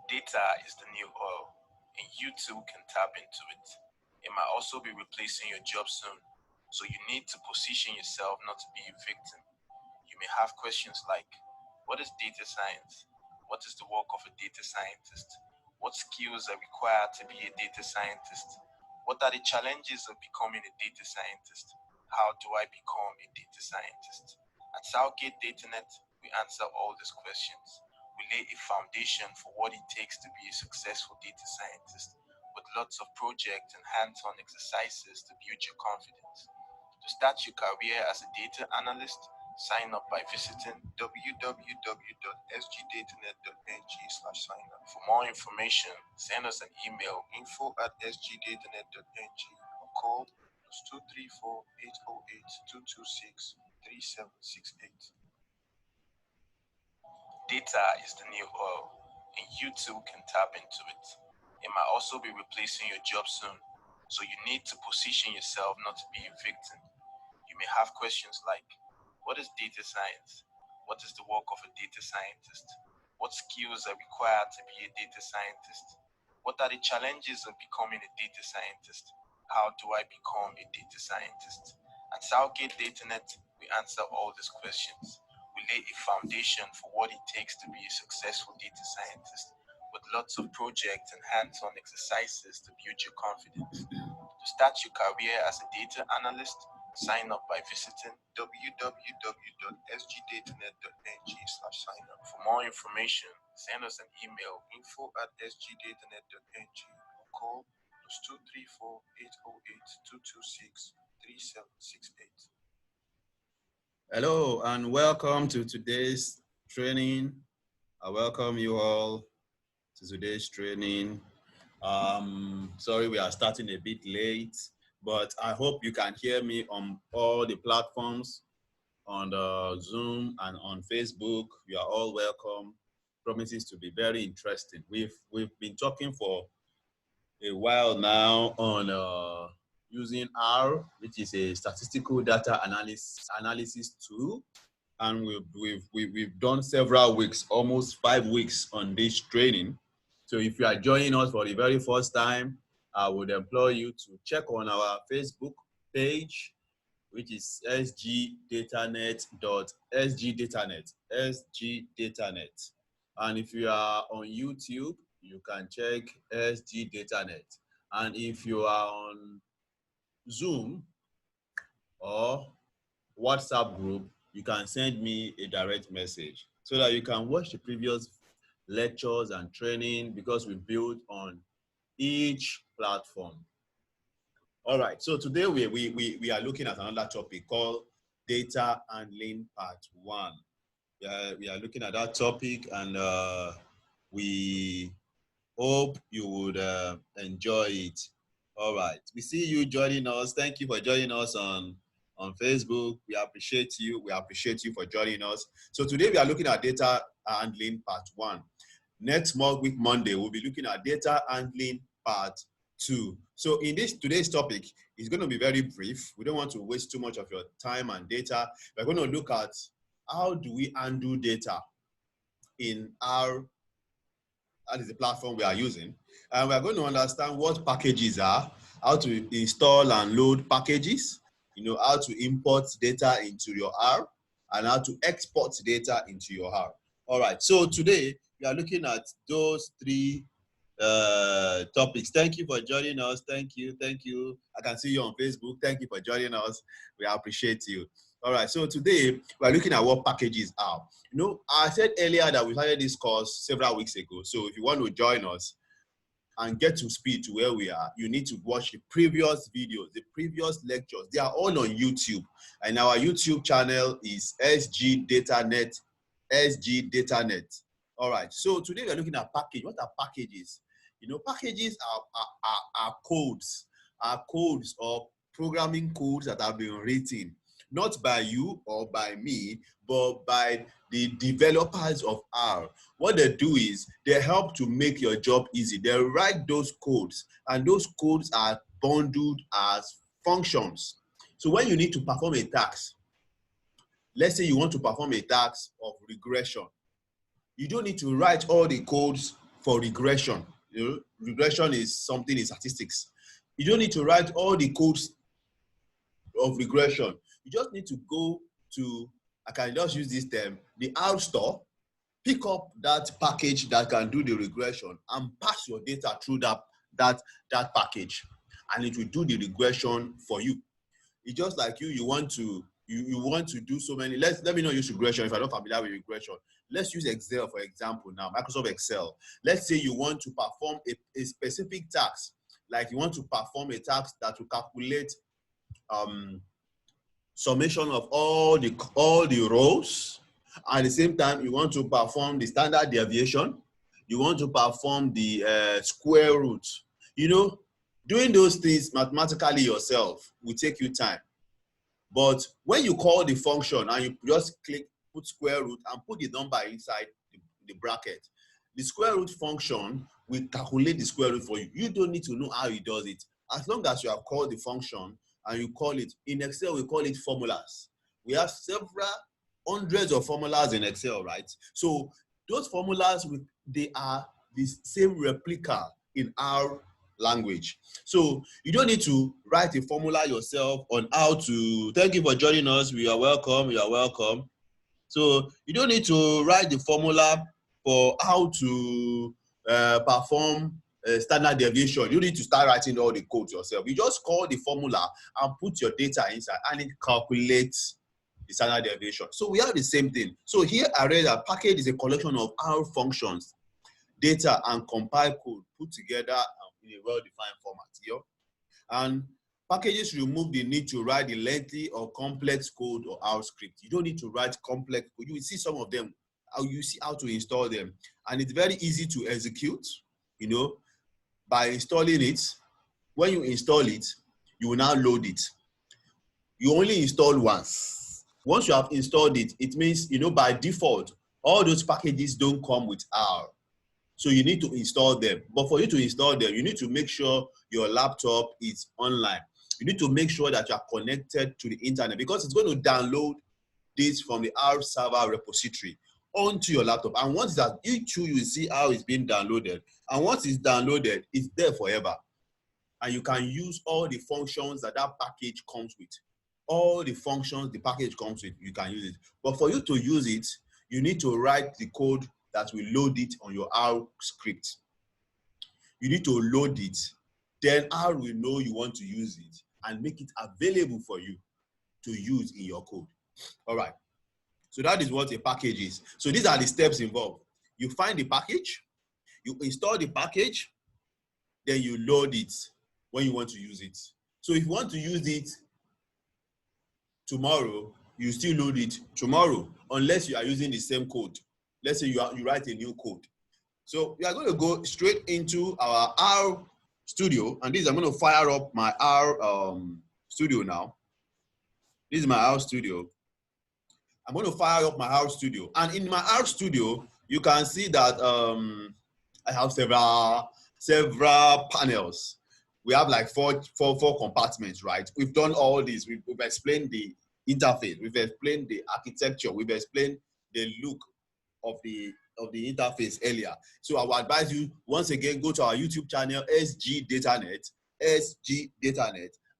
Data is the new oil, and you too can tap into it. It might also be replacing your job soon, so you need to position yourself not to be a victim. You may have questions like, what is data science? What is the work of a data scientist? What skills are required to be a data scientist? What are the challenges of becoming a data scientist? How do I become a data scientist? At Southgate DataNet, we answer all these questions. We lay a foundation for what it takes to be a successful data scientist, with lots of projects and hands-on exercises to build your confidence. To start your career as a data analyst, sign up by visiting www.sgdatanet.ng/sign-up. For more information, send us an email info@sgdatanet.ng or call +234 808 226 3768. Data is the new oil, and you too can tap into it. It might also be replacing your job soon, so you need to position yourself not to be a victim. You may have questions like, what is data science? What is the work of a data scientist? What skills are required to be a data scientist? What are the challenges of becoming a data scientist? How do I become a data scientist? At Southgate DataNet, we answer all these questions. We lay a foundation for what it takes to be a successful data scientist, with lots of projects and hands-on exercises to build your confidence. To start your career as a data analyst, sign up by visiting www.sgdatanet.ng/sign-up. For more information, send us an email info@sgdatanet.ng or call +234 808 226 3768. Hello and welcome to today's training. I welcome you all to today's training. Sorry we are starting a bit late, but I hope you can hear me on all the platforms, on the Zoom and on Facebook. You are all welcome. Promises to be very interesting. We've been talking for a while now on using R, which is a statistical data analysis tool. And we've done several weeks, almost 5 weeks on this training. So if you are joining us for the very first time, I would implore you to check on our Facebook page, which is sgdatanet. And if you are on YouTube, you can check sgdatanet. And if you are on Zoom or WhatsApp group, you can send me a direct message so that you can watch the previous lectures and training, because we build on each platform. All right, so today we are looking at another topic called data handling part 1. We are looking at that topic, and we hope you would enjoy it. All right, we see you joining us. Thank you for joining us on Facebook. We appreciate you. We appreciate you for joining us. So today we are looking at data handling part 1. Next week, Monday, we'll be looking at data handling part 2. So in today's topic, it's going to be very brief. We don't want to waste too much of your time and data. We're going to look at how do we handle data in that is the platform we are using. And we're going to understand what packages are, how to install and load packages, how to import data into your R, and how to export data into your R. All right, so today we are looking at those 3 topics. Thank you for joining us. Thank you. I can see you on Facebook. Thank you for joining us. We appreciate you. All right, so today we're looking at what packages are. I said earlier that we started this course several weeks ago. So if you want to join us and get to speed to where we are, you need to watch the previous videos, the previous lectures. They are all on YouTube. And our YouTube channel is SG Datanet. All right, so today we're looking at package. What are packages? Packages are codes or programming codes that have been written, not by you or by me, but by the developers of R. What they do is they help to make your job easy. They write those codes, and those codes are bundled as functions. So when you need to perform a task, let's say you want to perform a task of regression, you don't need to write all the codes for regression. You know, regression is something in statistics. You don't need to write all the codes of regression. You just need to go to, I can just use this term, the R store, pick up that package that can do the regression and pass your data through that package, and it will do the regression for you. It's just like you want to do so many. Let me not use regression if I'm not familiar with regression. Let's use Excel for example now, Microsoft Excel. Let's say you want to perform a specific task, like you want to perform a task that will calculate summation of all the rows. At the same time, you want to perform the standard deviation. You want to perform the square root. You know, doing those things mathematically yourself will take you time. But when you call the function and you just click, put square root and put the number inside the bracket, the square root function will calculate the square root for you. You don't need to know how it does it. As long as you have called the function and you call it, in Excel, we call it formulas. We have several hundreds of formulas in Excel, right? So those formulas, they are the same replica in our language. So you don't need to write a formula yourself on how to, thank you for joining us. You are welcome. So you don't need to write the formula for how to perform standard deviation. You need to start writing all the codes yourself. You just call the formula and put your data inside, and it calculates the standard deviation. So we have the same thing. So here I read that package is a collection of R functions, data, and compiled code put together in a well-defined format here. And packages remove the need to write the lengthy or complex code or R script. You don't need to write complex code. You will see some of them, you see how to install them. And it's very easy to execute, you know, by installing it. When you install it, you will now load it. You only install once. Once you have installed it, it means, you know, by default, all those packages don't come with R. So you need to install them. But for you to install them, you need to make sure your laptop is online. You need to make sure that you are connected to the internet, because it's going to download this from the R server repository onto your laptop. And once that, you will see how it's being downloaded. And once it's downloaded, it's there forever. And you can use all the functions that package comes with. All the functions the package comes with, you can use it. But for you to use it, you need to write the code that will load it on your R script. You need to load it. Then R will know you want to use it and make it available for you to use in your code. All right. So that is what a package is. So these are the steps involved. You find the package, you install the package, then you load it when you want to use it. So if you want to use it tomorrow, you still load it tomorrow, unless you are using the same code. Let's say you write a new code. So we are going to go straight into our R Studio, and this, I'm going to fire up my R Studio now. This is my R Studio. I'm going to fire up my R Studio, and in my R Studio, you can see that I have several panels. We have like four compartments, right? We've done all this. We've explained the interface. We've explained the architecture. We've explained the look of the interface earlier. So I would advise you, once again, go to our YouTube channel, SG DataNet,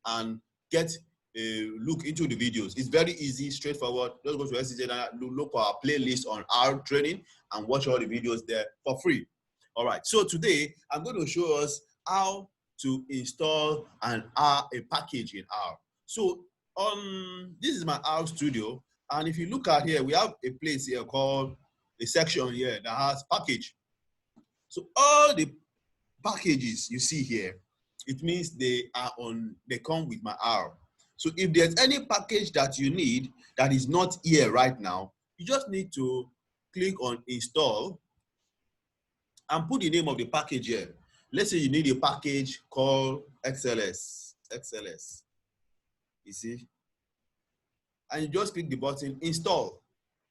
and get a look into the videos. It's very easy, straightforward. Just go to SG DataNet, look for our playlist on R training, and watch all the videos there for free. All right. So today, I'm going to show us how to install a package in R. So this is my R Studio, and if you look at here, we have a place here called a section here that has package. So all the packages you see here, it means they come with my R. So if there's any package that you need that is not here right now, you just need to click on install and put the name of the package here. Let's say you need a package called XLS. You see? And you just click the button install,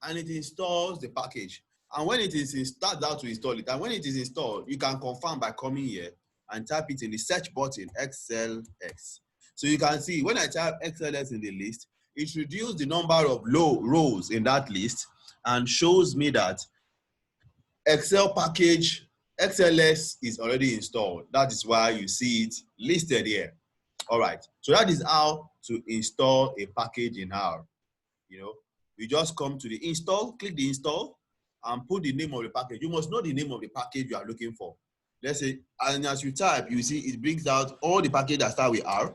and it installs the package. And when it is starts out to install it, and when it is installed, you can confirm by coming here and type it in the search button, xlsx. So you can see when I type xls in the list, it reduces the number of rows in that list and shows me that Excel package XLS is already installed. That is why you see it listed here. All right. So that is how to install a package in R. You know, you just come to the install, click the install, and put the name of the package. You must know the name of the package you are looking for. Let's say, and as you type, you see it brings out all the packages that start with R.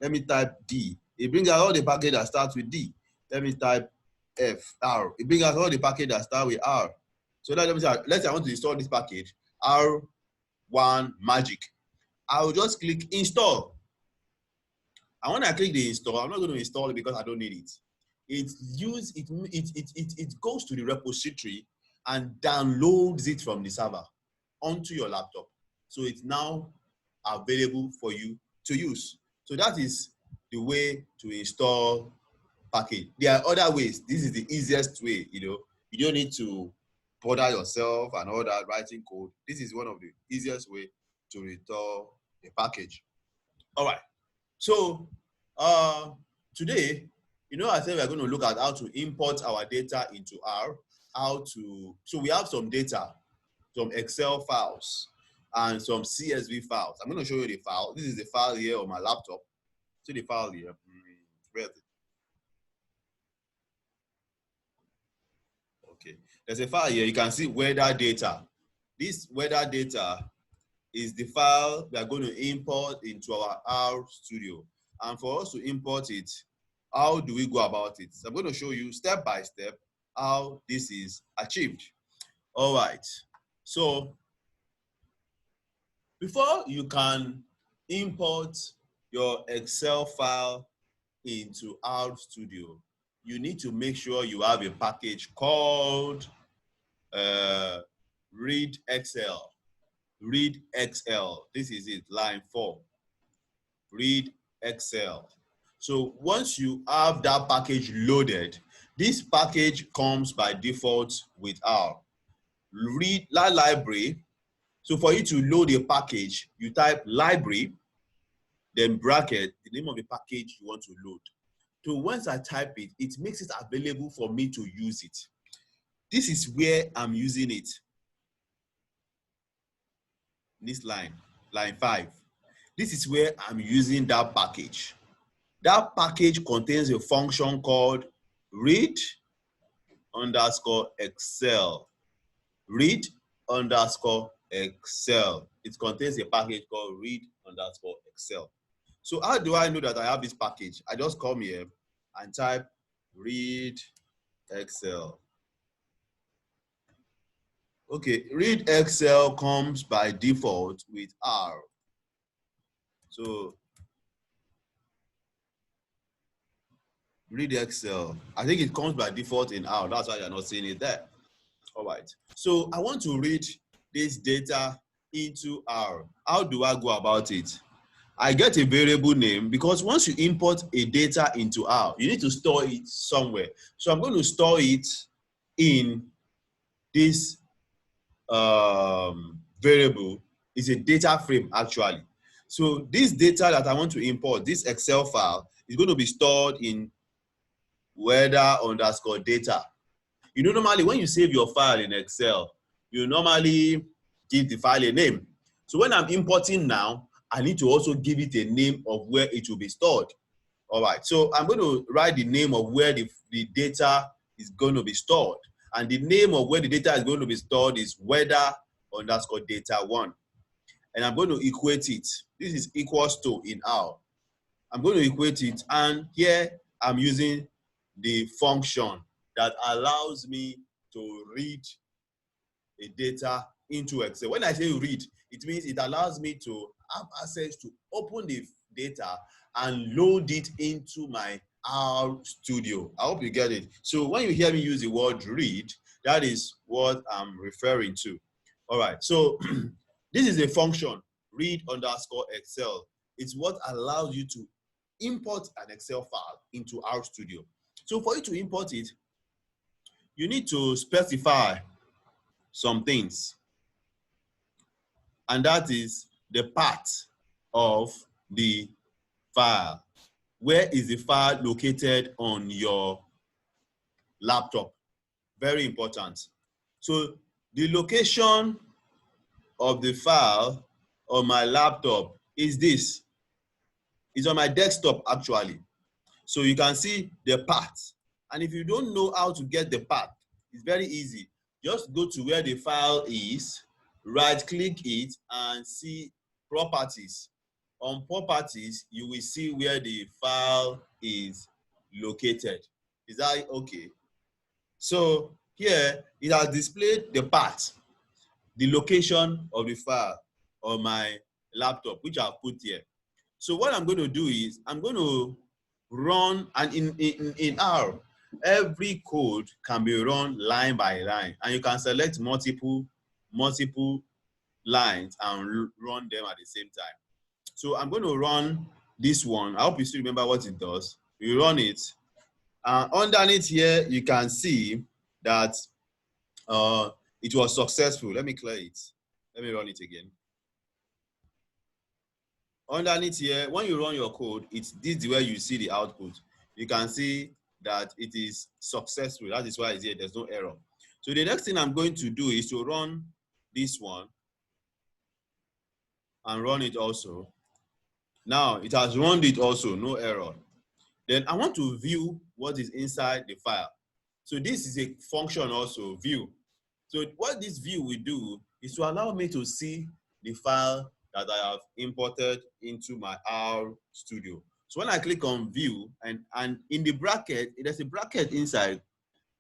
Let me type D. It brings out all the packages that start with D. Let me type F, R. It brings out all the packages that start with R. So let me say, let's say I want to install this package, R1 Magic. I will just click install. And when I click the install, I'm not going to install it because I don't need it. It goes to the repository and downloads it from the server onto your laptop. So it's now available for you to use. So that is the way to install package. There are other ways. This is the easiest way, you know. You don't need to bother yourself and all that writing code. This is one of the easiest way to install a package. All right. So today, you know, I said we're going to look at how to import our data into R, so we have some data, some Excel files, and some CSV files. I'm going to show you the file. This is the file here on my laptop. See the file here. Where is it? Okay. There's a file here. You can see weather data. This weather data is the file we are going to import into our Rstudio. And for us to import it, how do we go about it? So I'm going to show you step by step how this is achieved. All right. So before you can import your Excel file into Rstudio, you need to make sure you have a package called Read Excel. Read Excel. This is it, line 4. Read Excel. So once you have that package loaded, this package comes by default with R. Read library. So for you to load a package, you type library, then bracket, the name of the package you want to load. So once I type it, it makes it available for me to use it. This is where I'm using it. This line 5. This is where I'm using that package. That package contains a function called read underscore Excel. Read underscore Excel. It contains a package called read underscore Excel. So how do I know that I have this package? I just come here and type read Excel. Okay, read Excel comes by default with R. So read Excel. I think it comes by default in R. That's why you're not seeing it there. All right. So I want to read this data into R. How do I go about it? I get a variable name because once you import a data into R, you need to store it somewhere. So I'm going to store it in this variable. It's a data frame actually. So this data that I want to import, this Excel file, is going to be stored in weather underscore data. You know, normally when you save your file in Excel, you normally give the file a name. So when I'm importing now, I need to also give it a name of where it will be stored. All right, so I'm going to write the name of where the data is going to be stored. And the name of where the data is going to be stored is weather underscore data 1. And I'm going to equate it. This is equals to in R. I'm going to equate it. And here I'm using the function that allows me to read a data into Excel. When I say read, it means it allows me to have access to open the data and load it into my Rstudio. I hope you get it. So when you hear me use the word read, that is what I'm referring to. All right, so this is a function, read underscore Excel. It's what allows you to import an Excel file into Rstudio. So for you to import it, you need to specify some things. And that is the path of the file. Where is the file located on your laptop? Very important. So the location of the file on my laptop is this. It's on my desktop actually. So you can see the path. And if you don't know how to get the path, it's very easy. Just go to where the file is, right click it and see properties. On properties, you will see where the file is located. Is that okay? So here it has displayed the path, the location of the file on my laptop, which I've put here. So what I'm going to do is I'm going to run, and in R, every code can be run line by line, and you can select multiple lines and run them at the same time. So I'm going to run this one. I hope you still remember what it does. You run it. Underneath here, you can see that it was successful. Let me clear it. Let me run it again. Underneath here, when you run your code, this is where you see the output. You can see that it is successful. That is why it's here. There's no error. So the next thing I'm going to do is to run this one and run it also. Now it has run it also, no error. Then I want to view what is inside the file. So this is a function also, view. So what this view will do is to allow me to see the file that I have imported into my Rstudio. So when I click on view and in the bracket, there's a bracket inside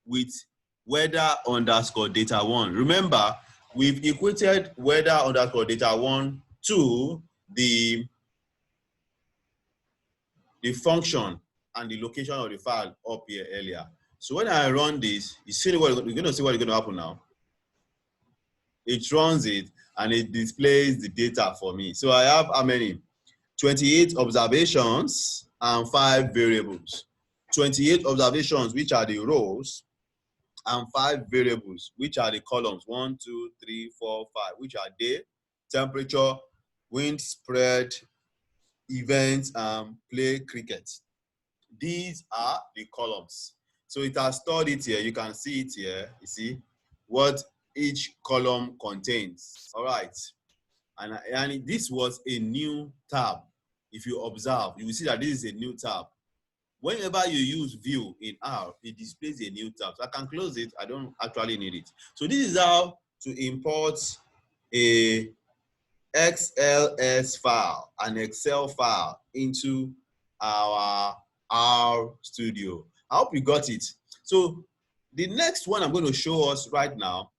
with weather_data1. Remember, we've equated weather_data1 to the function and the location of the file up here earlier. So when I run this, you're going to see what is going to happen now. It runs it and it displays the data for me. So I have how many? 28 observations and 5 variables. 28 observations, which are the rows, and 5 variables, which are the columns. 1, 2, 3, 4, 5, which are day, temperature, wind spread, events, and play cricket. These are the columns. So it has stored it here. You can see it here. You see what each column contains. All right. And this was a new tab. If you observe, you will see that this is a new tab. Whenever you use view in R, it displays a new tab. So I can close it. I don't actually need it. So this is how to import a XLS file, an Excel file into our Rstudio. I hope you got it. So the next one I'm going to show us right now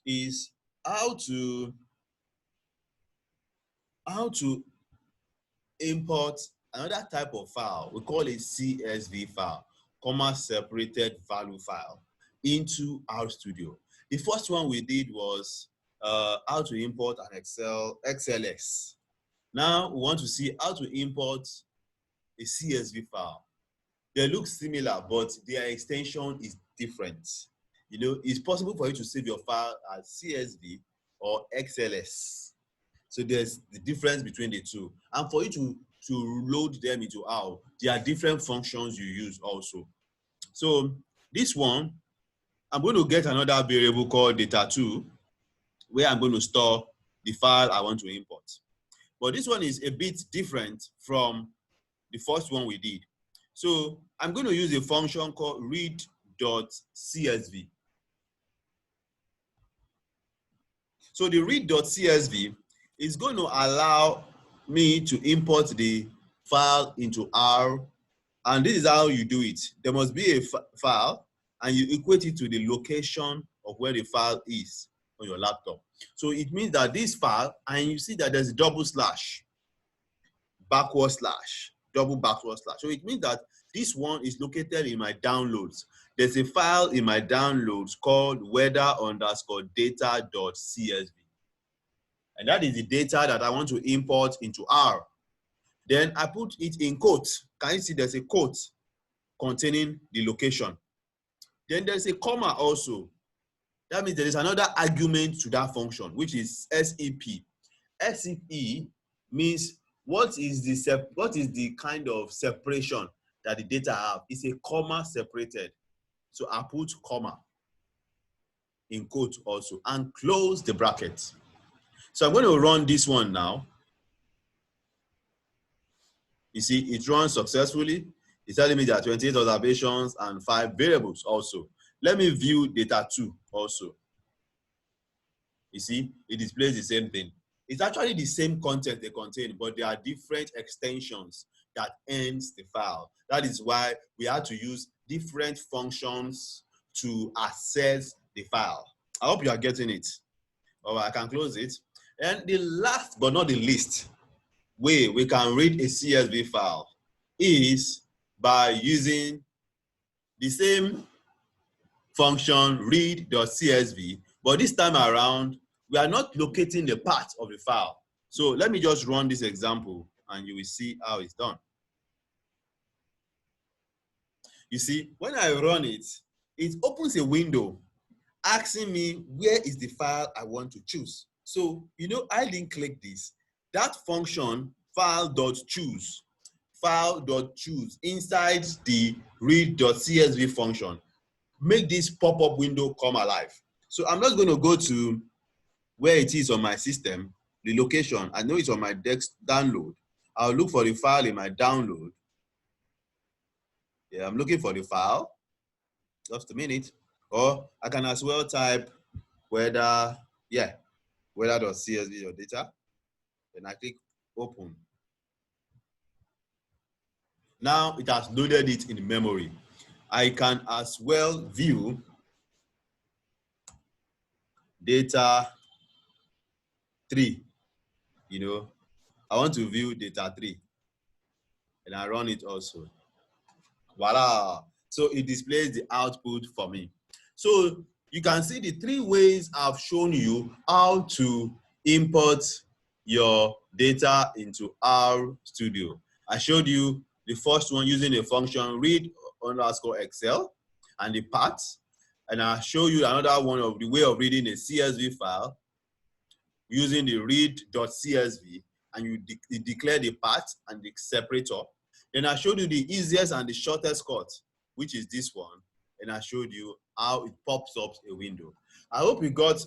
is how to import another type of file. We call it CSV file, comma separated value file, into Rstudio. The first one we did was how to import an xlsx. Now we want to see how to import a CSV file. They look similar, but their extension is different. You know, it's possible for you to save your file as CSV or XLS. So there's the difference between the two. And for you to load them into R, there are different functions you use also. So this one, I'm going to get another variable called data2, where I'm going to store the file I want to import. But this one is a bit different from the first one we did. So I'm going to use a function called read.csv. So the read.csv is going to allow me to import the file into R, and this is how you do it. There must be a file, and you equate it to the location of where the file is on your laptop. So it means that this file, and you see that there's a double slash, backward slash, double backward slash. So it means that this one is located in my downloads. There's a file in my downloads called weather_data.csv. And that is the data that I want to import into R. Then I put it in quotes. Can you see there's a quote containing the location? Then there's a comma also. That means there is another argument to that function, which is SEP. SEP means what is the kind of separation that the data have? It's a comma separated. So I put comma in quote also and close the bracket. So I'm going to run this one now. You see, it runs successfully. It's telling me there are 28 observations and 5 variables also. Let me view data 2 also. You see, it displays the same thing. It's actually the same content they contain, but there are different extensions that ends the file. That is why we had to use different functions to access the file. I hope you are getting it. All right, I can close it. And the last but not the least way we can read a CSV file is by using the same function read.csv, but this time around, we are not locating the part of the file. So let me just run this example and you will see how it's done. You see, when I run it, it opens a window asking me where is the file I want to choose. So, you know, I didn't click this. That function file.choose inside the read.csv function make this pop-up window come alive. So I'm not going to go to where it is on my system, the location. I know it's on my download. I'll look for the file in my download. Yeah, I'm looking for the file. Just a minute. Or I can as well type whether.csv your data. Then I click open. Now it has loaded it in memory. I can as well view data 3. You know, I want to view data 3. And I run it also. Voila. So it displays the output for me. So you can see the 3 ways I've shown you how to import your data into Rstudio. I showed you the first one using the function read_Excel and the paths. And I'll show you another one of the way of reading a CSV file using the read.csv, and you declare the path and the separator. Then I showed you the easiest and the shortest cut, which is this one. And I showed you how it pops up a window. I hope you got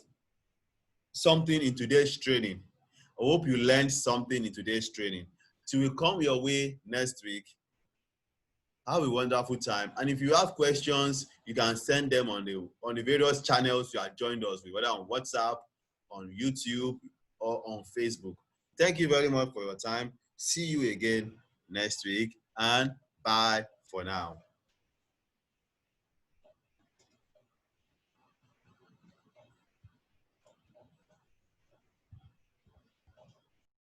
something in today's training. I hope you learned something in today's training. Till we come your way next week, have a wonderful time. And if you have questions, you can send them on the various channels you have joined us with, whether on WhatsApp, on YouTube, or on Facebook. Thank you very much for your time. See you again next week, and bye for now.